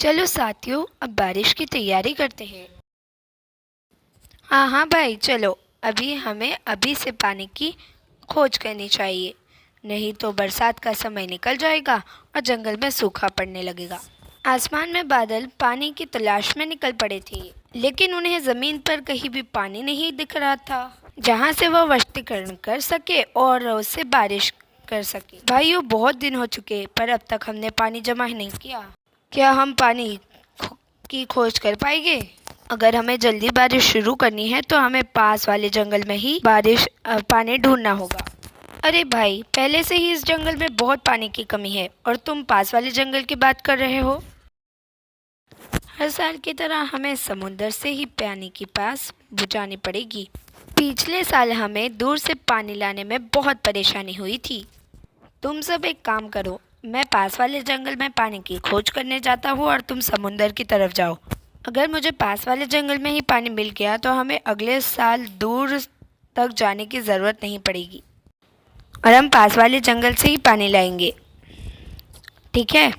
चलो साथियों, अब बारिश की तैयारी करते हैं। हाँ हाँ भाई, चलो अभी से पानी की खोज करनी चाहिए, नहीं तो बरसात का समय निकल जाएगा और जंगल में सूखा पड़ने लगेगा। आसमान में बादल पानी की तलाश में निकल पड़े थे, लेकिन उन्हें जमीन पर कहीं भी पानी नहीं दिख रहा था जहाँ से वह वशीकरण कर सके और उससे बारिश कर सके। भाइयों, बहुत दिन हो चुके पर अब तक हमने पानी जमा ही नहीं किया। क्या हम पानी की खोज कर पाएंगे? अगर हमें जल्दी बारिश शुरू करनी है तो हमें पास वाले जंगल में ही पानी ढूंढना होगा। अरे भाई, पहले से ही इस जंगल में बहुत पानी की कमी है और तुम पास वाले जंगल की बात कर रहे हो। हर साल की तरह हमें समुंदर से ही पानी की प्यास बुझानी पड़ेगी। पिछले साल हमें दूर से पानी लाने में बहुत परेशानी हुई थी। तुम सब एक काम करो, मैं पास वाले जंगल में पानी की खोज करने जाता हूँ और तुम समुंदर की तरफ जाओ। अगर मुझे पास वाले जंगल में ही पानी मिल गया तो हमें अगले साल दूर तक जाने की ज़रूरत नहीं पड़ेगी और हम पास वाले जंगल से ही पानी लाएंगे। ठीक है?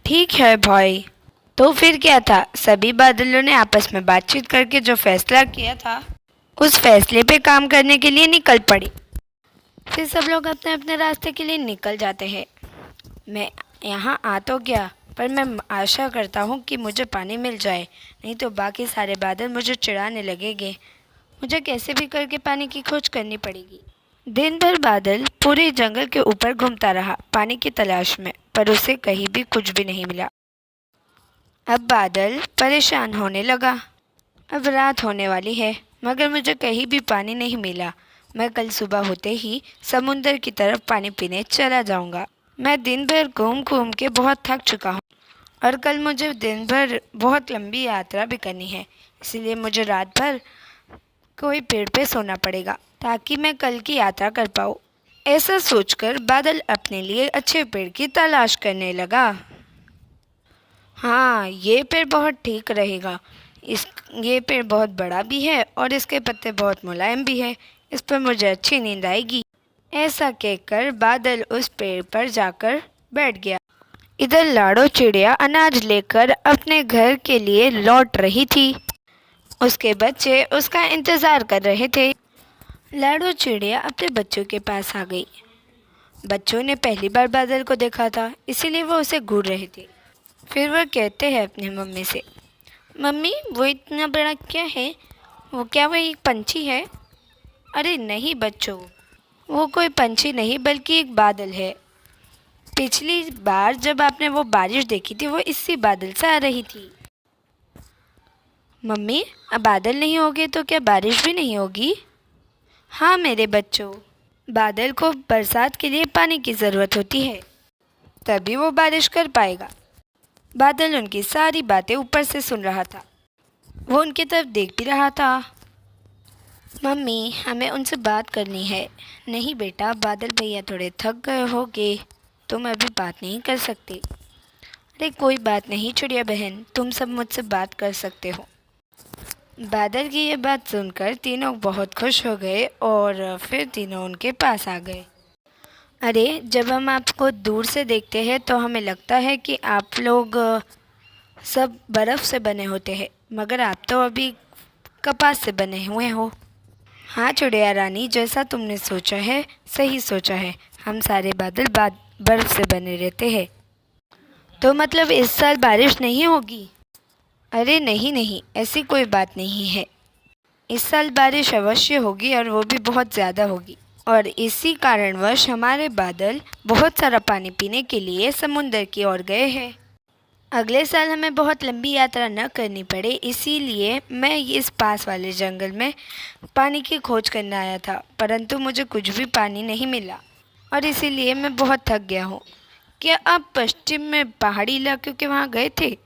ठीक है भाई। तो फिर क्या था, सभी बादलों ने आपस में बातचीत करके जो फैसला किया था उस फैसले पे काम करने के लिए निकल पड़े। फिर सब लोग अपने अपने रास्ते के लिए निकल जाते हैं। मैं यहाँ आ तो गया, पर मैं आशा करता हूँ कि मुझे पानी मिल जाए, नहीं तो बाकी सारे बादल मुझे चिढ़ाने लगेंगे। मुझे कैसे भी करके पानी की खोज करनी पड़ेगी। दिन भर बादल पूरे जंगल के ऊपर घूमता रहा पानी की तलाश में, पर उसे कहीं भी कुछ भी नहीं मिला। अब बादल परेशान होने लगा। अब रात होने वाली है, मगर मुझे कहीं भी पानी नहीं मिला। मैं कल सुबह होते ही समुंदर की तरफ पानी पीने चला जाऊंगा। मैं दिन भर घूम घूम के बहुत थक चुका हूँ और कल मुझे दिन भर बहुत लंबी यात्रा भी करनी है, इसलिए मुझे रात भर कोई पेड़ पे सोना पड़ेगा ताकि मैं कल की यात्रा कर पाऊँ। ऐसा सोचकर बादल अपने लिए अच्छे पेड़ की तलाश करने लगा। हाँ, ये पेड़ बहुत ठीक रहेगा। ये पेड़ बहुत बड़ा भी है और इसके पत्ते बहुत मुलायम भी है। इस पर मुझे अच्छी नींद आएगी। ऐसा कहकर बादल उस पेड़ पर जाकर बैठ गया। इधर लाडो चिड़िया अनाज लेकर अपने घर के लिए लौट रही थी। उसके बच्चे उसका इंतज़ार कर रहे थे। लाडो चिड़िया अपने बच्चों के पास आ गई। बच्चों ने पहली बार बादल को देखा था, इसीलिए वो उसे घूर रहे थे। फिर वह कहते हैं अपनी मम्मी से, मम्मी वो इतना बड़ा क्या है? वो एक पंछी है? अरे नहीं बच्चों, वो कोई पंछी नहीं बल्कि एक बादल है। पिछली बार जब आपने वो बारिश देखी थी वो इसी बादल से आ रही थी। मम्मी, अब बादल नहीं होगे तो क्या बारिश भी नहीं होगी? हाँ मेरे बच्चों, बादल को बरसात के लिए पानी की ज़रूरत होती है, तभी वो बारिश कर पाएगा। बादल उनकी सारी बातें ऊपर से सुन रहा था। वो उनकी तरफ देख भी रहा था। मम्मी, हमें उनसे बात करनी है। नहीं बेटा, बादल भैया थोड़े थक गए होंगे, तुम अभी बात नहीं कर सकते। अरे कोई बात नहीं चिड़िया बहन, तुम सब मुझसे बात कर सकते हो। बादल की ये बात सुनकर तीनों बहुत खुश हो गए और फिर तीनों उनके पास आ गए। अरे, जब हम आपको दूर से देखते हैं तो हमें लगता है कि आप लोग सब बर्फ़ से बने होते हैं, मगर आप तो अभी कपास से बने हुए हो। हाँ चिड़िया रानी, जैसा तुमने सोचा है सही सोचा है। हम सारे बादल बर्फ़ से बने रहते हैं। तो मतलब इस साल बारिश नहीं होगी? अरे नहीं नहीं, ऐसी कोई बात नहीं है। इस साल बारिश अवश्य होगी और वो भी बहुत ज़्यादा होगी, और इसी कारणवश हमारे बादल बहुत सारा पानी पीने के लिए समुंदर की ओर गए हैं। अगले साल हमें बहुत लंबी यात्रा न करनी पड़े, इसीलिए मैं इस पास वाले जंगल में पानी की खोज करने आया था, परंतु मुझे कुछ भी पानी नहीं मिला और इसीलिए मैं बहुत थक गया हूँ। क्या आप पश्चिम में पहाड़ी इलाकों के वहाँ गए थे?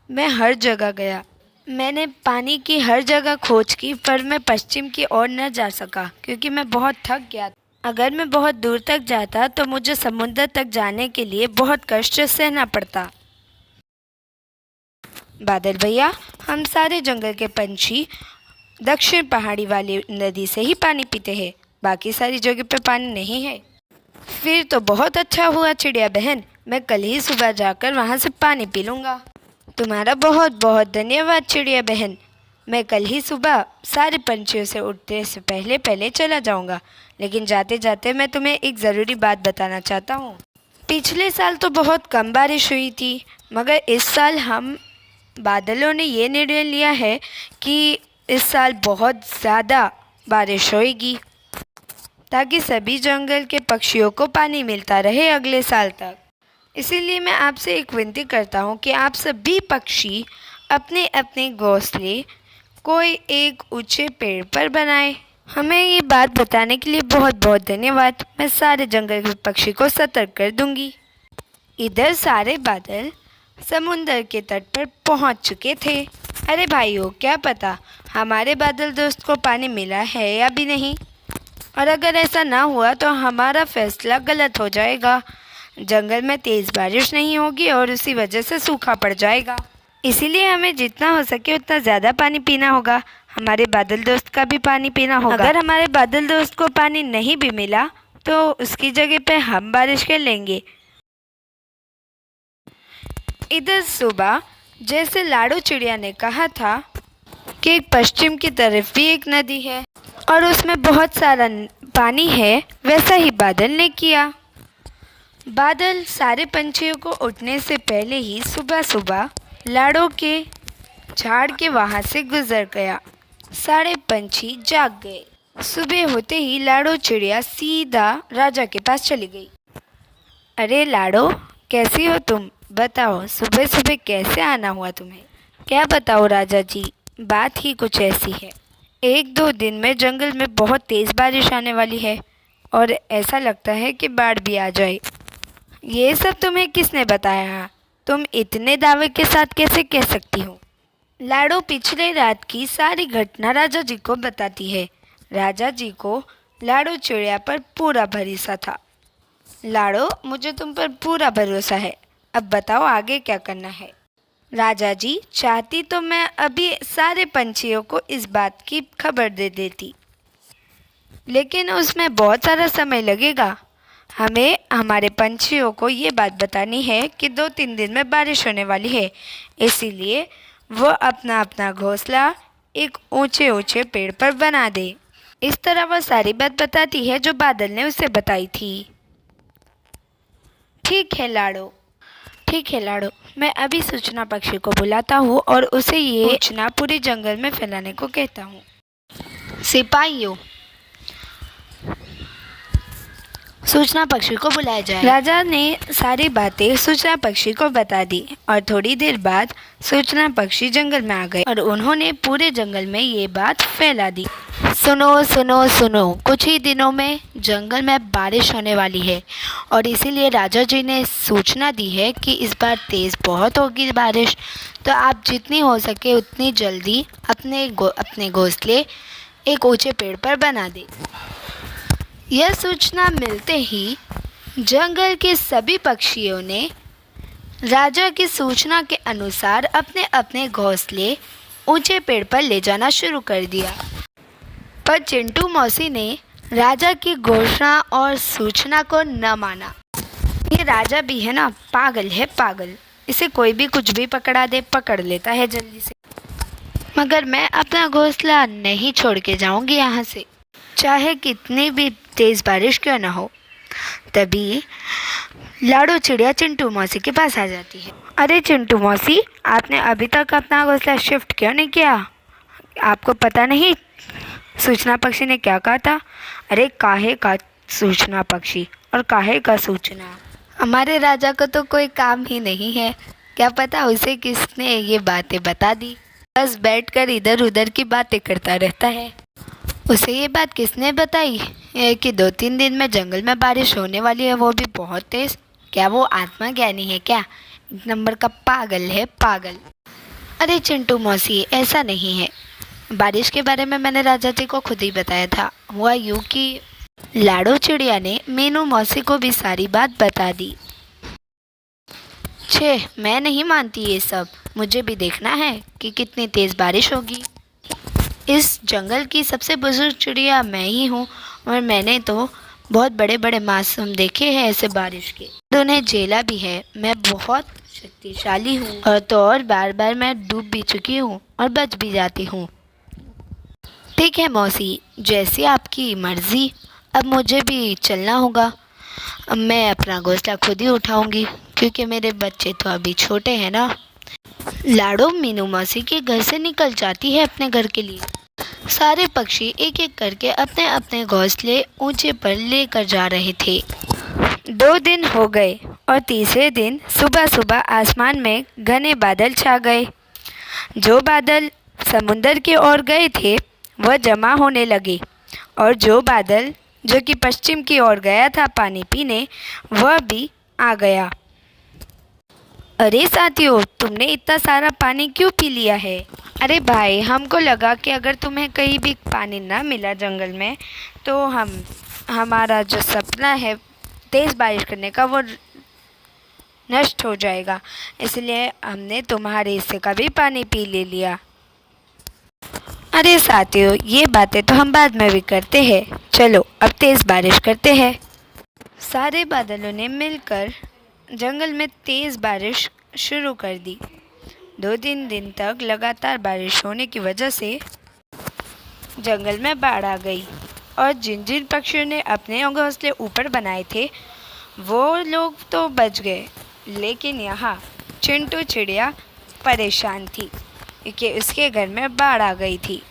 मैं हर जगह गया। मैंने पानी की हर जगह खोज की, पर मैं पश्चिम की ओर न जा सका क्योंकि मैं बहुत थक गया। अगर मैं बहुत दूर तक जाता तो मुझे समुद्र तक जाने के लिए बहुत कष्ट सहना पड़ता। बादल भैया, हम सारे जंगल के पंछी दक्षिण पहाड़ी वाली नदी से ही पानी पीते हैं, बाकी सारी जगह पे पानी नहीं है। फिर तो बहुत अच्छा हुआ चिड़िया बहन, मैं कल ही सुबह जाकर वहाँ से पानी पी लूँगा। तुम्हारा बहुत बहुत धन्यवाद चिड़िया बहन। मैं कल ही सुबह सारे पंछियों से उठने से पहले पहले चला जाऊँगा। लेकिन जाते जाते मैं तुम्हें एक ज़रूरी बात बताना चाहता हूँ। पिछले साल तो बहुत कम बारिश हुई थी, मगर इस साल हम बादलों ने ये निर्णय लिया है कि इस साल बहुत ज़्यादा बारिश होगी, ताकि सभी जंगल के पक्षियों को पानी मिलता रहे अगले साल तक। इसीलिए मैं आपसे एक विनती करता हूँ कि आप सभी पक्षी अपने अपने घोंसले कोई एक ऊंचे पेड़ पर बनाएं। हमें ये बात बताने के लिए बहुत बहुत धन्यवाद। मैं सारे जंगल के पक्षी को सतर्क कर दूंगी। इधर सारे बादल समुंदर के तट पर पहुंच चुके थे। अरे भाइयों, क्या पता हमारे बादल दोस्त को पानी मिला है या भी नहीं, और अगर ऐसा ना हुआ तो हमारा फैसला गलत हो जाएगा। जंगल में तेज़ बारिश नहीं होगी और उसी वजह से सूखा पड़ जाएगा। इसीलिए हमें जितना हो सके उतना ज़्यादा पानी पीना होगा। हमारे बादल दोस्त का भी पानी पीना होगा। अगर हमारे बादल दोस्त को पानी नहीं भी मिला तो उसकी जगह पे हम बारिश कर लेंगे। इधर सुबह जैसे लाडो चिड़िया ने कहा था कि एक पश्चिम की तरफ भी एक नदी है और उसमें बहुत सारा पानी है, वैसा ही बादल ने किया। बादल सारे पंछियों को उठने से पहले ही सुबह सुबह लाडो के झाड़ के वहाँ से गुजर गया। सारे पंछी जाग गए। सुबह होते ही लाडो चिड़िया सीधा राजा के पास चली गई। अरे लाडो, कैसी हो तुम? बताओ, सुबह सुबह कैसे आना हुआ तुम्हें? क्या बताओ राजा जी, बात ही कुछ ऐसी है। एक दो दिन में जंगल में बहुत तेज़ बारिश आने वाली है और ऐसा लगता है कि बाढ़ भी आ जाए। ये सब तुम्हें किसने बताया? तुम इतने दावे के साथ कैसे कह सकती हो? लाडो पिछले रात की सारी घटना राजा जी को बताती है। राजा जी को लाडो चिड़िया पर पूरा भरोसा था। लाडो, मुझे तुम पर पूरा भरोसा है। अब बताओ आगे क्या करना है? राजा जी, चाहती तो मैं अभी सारे पंछियों को इस बात की खबर दे देती, लेकिन उसमें बहुत सारा समय लगेगा। हमें हमारे पंछियों को ये बात बतानी है कि 2-3 दिन में बारिश होने वाली है, इसीलिए वो अपना अपना घोंसला एक ऊंचे ऊंचे पेड़ पर बना दे। इस तरह वह सारी बात बताती है जो बादल ने उसे बताई थी। ठीक है लाडो, मैं अभी सूचना पक्षी को बुलाता हूँ और उसे ये सूचना पूरे जंगल में फैलाने को कहता हूँ। सिपाहियों, सूचना पक्षी को बुलाया जाए। राजा ने सारी बातें सूचना पक्षी को बता दी और थोड़ी देर बाद सूचना पक्षी जंगल में आ गए और उन्होंने पूरे जंगल में ये बात फैला दी। सुनो सुनो सुनो, कुछ ही दिनों में जंगल में बारिश होने वाली है और इसीलिए राजा जी ने सूचना दी है कि इस बार तेज़ बहुत होगी बारिश, तो आप जितनी हो सके उतनी जल्दी अपने घोंसले एक ऊंचे पेड़ पर बना दें। यह सूचना मिलते ही जंगल के सभी पक्षियों ने राजा की सूचना के अनुसार अपने अपने घोंसले ऊंचे पेड़ पर ले जाना शुरू कर दिया। पर चिंटू मौसी ने राजा की घोषणा और सूचना को न माना। ये राजा भी है ना, पागल है पागल। इसे कोई भी कुछ भी पकड़ा दे, पकड़ लेता है जल्दी से। मगर मैं अपना घोंसला नहीं छोड़ के जाऊंगी यहाँ से, चाहे कितनी भी तेज़ बारिश क्यों ना हो। तभी लाडो चिड़िया चिंटू मौसी के पास आ जाती है। अरे चिंटू मौसी, आपने अभी तक अपना घोंसला शिफ्ट क्यों नहीं किया? आपको पता नहीं सूचना पक्षी ने क्या कहा था? अरे काहे का सूचना पक्षी और काहे का सूचना? हमारे राजा को तो कोई काम ही नहीं है, क्या पता उसे किसने ये बातें बता दी। बस बैठकर इधर उधर की बातें करता रहता है। उसे ये बात किसने बताई कि 2-3 दिन में जंगल में बारिश होने वाली है, वो भी बहुत तेज़? क्या वो आत्मज्ञानी है क्या? एक नंबर का पागल है पागल। अरे चिंटू मौसी, ऐसा नहीं है। बारिश के बारे में मैंने राजा जी को खुद ही बताया था। हुआ यूँ कि लाडो चिड़िया ने मीनू मौसी को भी सारी बात बता दी। छे, मैं नहीं मानती ये सब। मुझे भी देखना है कि कितनी तेज़ बारिश होगी। इस जंगल की सबसे बुजुर्ग चिड़िया मैं ही हूँ और मैंने तो बहुत बड़े बड़े मासूम देखे हैं ऐसे बारिश के, तो उन्हें झेला भी है। मैं बहुत शक्तिशाली हूँ, और तो और बार बार मैं डूब भी चुकी हूँ और बच भी जाती हूँ। ठीक है मौसी, जैसी आपकी मर्जी। अब मुझे भी चलना होगा। अब मैं अपना घोंसला खुद ही उठाऊंगी, क्योंकि मेरे बच्चे तो अभी छोटे हैं ना। लाडो मीनू मौसी के घर से निकल जाती है अपने घर के लिए। सारे पक्षी एक एक करके अपने अपने घोंसले ऊंचे पर लेकर जा रहे थे। 2 दिन हो गए और तीसरे दिन सुबह सुबह आसमान में घने बादल छा गए। जो बादल समुंदर की ओर गए थे वह जमा होने लगे, और जो बादल जो कि पश्चिम की ओर गया था पानी पीने, वह भी आ गया। अरे साथियों, तुमने इतना सारा पानी क्यों पी लिया है? अरे भाई, हमको लगा कि अगर तुम्हें कहीं भी पानी ना मिला जंगल में, तो हमारा जो सपना है तेज़ बारिश करने का वो नष्ट हो जाएगा, इसलिए हमने तुम्हारे हिस्से का भी पानी पी ले लिया। अरे साथियों, ये बातें तो हम बाद में भी करते हैं। चलो अब तेज़ बारिश करते हैं। सारे बादलों ने मिलकर जंगल में तेज़ बारिश शुरू कर दी। 2-3 दिन तक लगातार बारिश होने की वजह से जंगल में बाढ़ आ गई, और जिन जिन पक्षियों ने अपने घोंसले ऊपर बनाए थे वो लोग तो बच गए, लेकिन यहाँ चिंटू चिड़िया परेशान थी क्योंकि उसके घर में बाढ़ आ गई थी।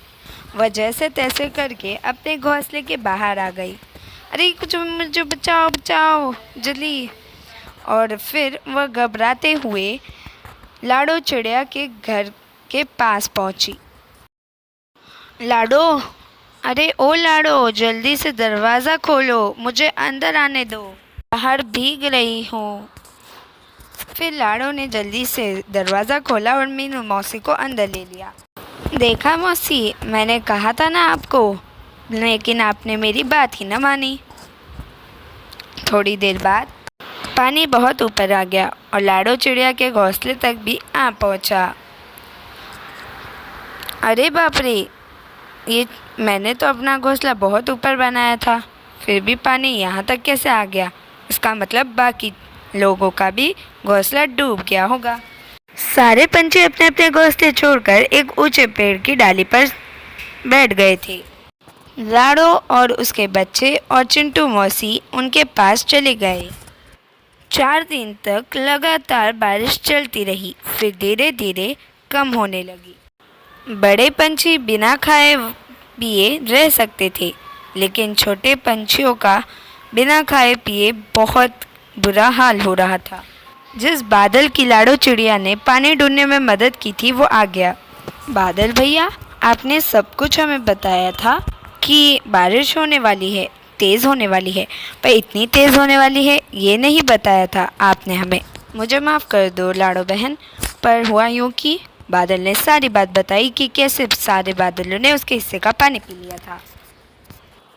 वह जैसे तैसे करके अपने घोंसले के बाहर आ गई। अरे कुछ मुझे बचाओ बचाओ जल्दी। और फिर वह घबराते हुए लाडो चिड़िया के घर के पास पहुंची। लाडो, अरे ओ लाडो, जल्दी से दरवाज़ा खोलो, मुझे अंदर आने दो, बाहर भीग रही हूँ। फिर लाडो ने जल्दी से दरवाज़ा खोला और मीनू मौसी को अंदर ले लिया। देखा मौसी, मैंने कहा था ना आपको, लेकिन आपने मेरी बात ही न मानी। थोड़ी देर बाद पानी बहुत ऊपर आ गया और लाडो चिड़िया के घोंसले तक भी आ पहुंचा। अरे बाप रे, ये मैंने तो अपना घोंसला बहुत ऊपर बनाया था, फिर भी पानी यहाँ तक कैसे आ गया? इसका मतलब बाकी लोगों का भी घोंसला डूब गया होगा। सारे पंछी अपने अपने घोंसले छोड़कर एक ऊंचे पेड़ की डाली पर बैठ गए थे। लाडो और उसके बच्चे और चिंटू मौसी उनके पास चले गए। 4 दिन तक लगातार बारिश चलती रही, फिर धीरे धीरे कम होने लगी। बड़े पंछी बिना खाए पिए रह सकते थे, लेकिन छोटे पंछियों का बिना खाए पिए बहुत बुरा हाल हो रहा था। जिस बादल की लाडो चिड़िया ने पानी ढूंढने में मदद की थी वो आ गया। बादल भैया, आपने सब कुछ हमें बताया था कि बारिश होने वाली है, तेज़ होने वाली है, पर इतनी तेज़ होने वाली है ये नहीं बताया था आपने हमें। मुझे माफ़ कर दो लाडो बहन, पर हुआ यूँ कि बादल ने सारी बात बताई कि कैसे सारे बादलों ने उसके हिस्से का पानी पी लिया था।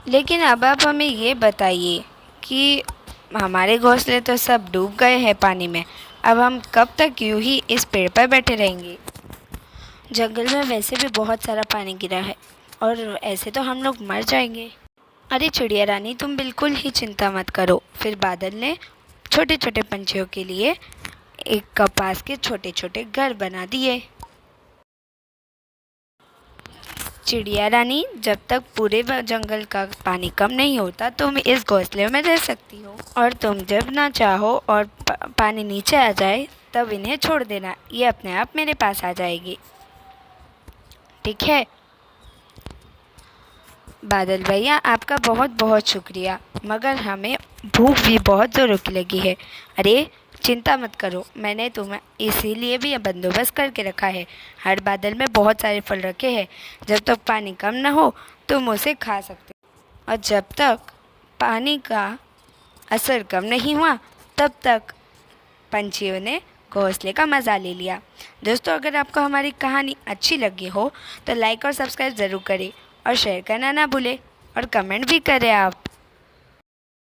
लेकिन अब आप हमें ये बताइए कि हमारे घोंसले तो सब डूब गए हैं पानी में, अब हम कब तक यूँ ही इस पेड़ पर बैठे रहेंगे? जंगल में वैसे भी बहुत सारा पानी गिरा है और ऐसे तो हम लोग मर जाएंगे। अरे चिड़िया रानी, तुम बिल्कुल ही चिंता मत करो। फिर बादल ने छोटे छोटे पंछियों के लिए एक कपास के छोटे छोटे घर बना दिए। चिड़िया रानी, जब तक पूरे जंगल का पानी कम नहीं होता तुम इस घोंसले में रह सकती हो, और तुम जब ना चाहो और पानी नीचे आ जाए तब इन्हें छोड़ देना, ये अपने आप मेरे पास आ जाएगी। ठीक है बादल भैया, आपका बहुत बहुत शुक्रिया, मगर हमें भूख भी बहुत ज़ोरों की लगी है। अरे चिंता मत करो, मैंने तुम्हें इसीलिए भी बंदोबस्त करके रखा है। हर बादल में बहुत सारे फल रखे हैं, जब तक पानी कम ना हो तुम उसे खा सकते हो, और जब तक पानी का असर कम नहीं हुआ तब तक पंछियों ने घोंसले का मज़ा ले लिया। दोस्तों, अगर आपको हमारी कहानी अच्छी लगी हो तो लाइक और सब्सक्राइब ज़रूर करें और शेयर करना ना भूलें, और कमेंट भी करें आप।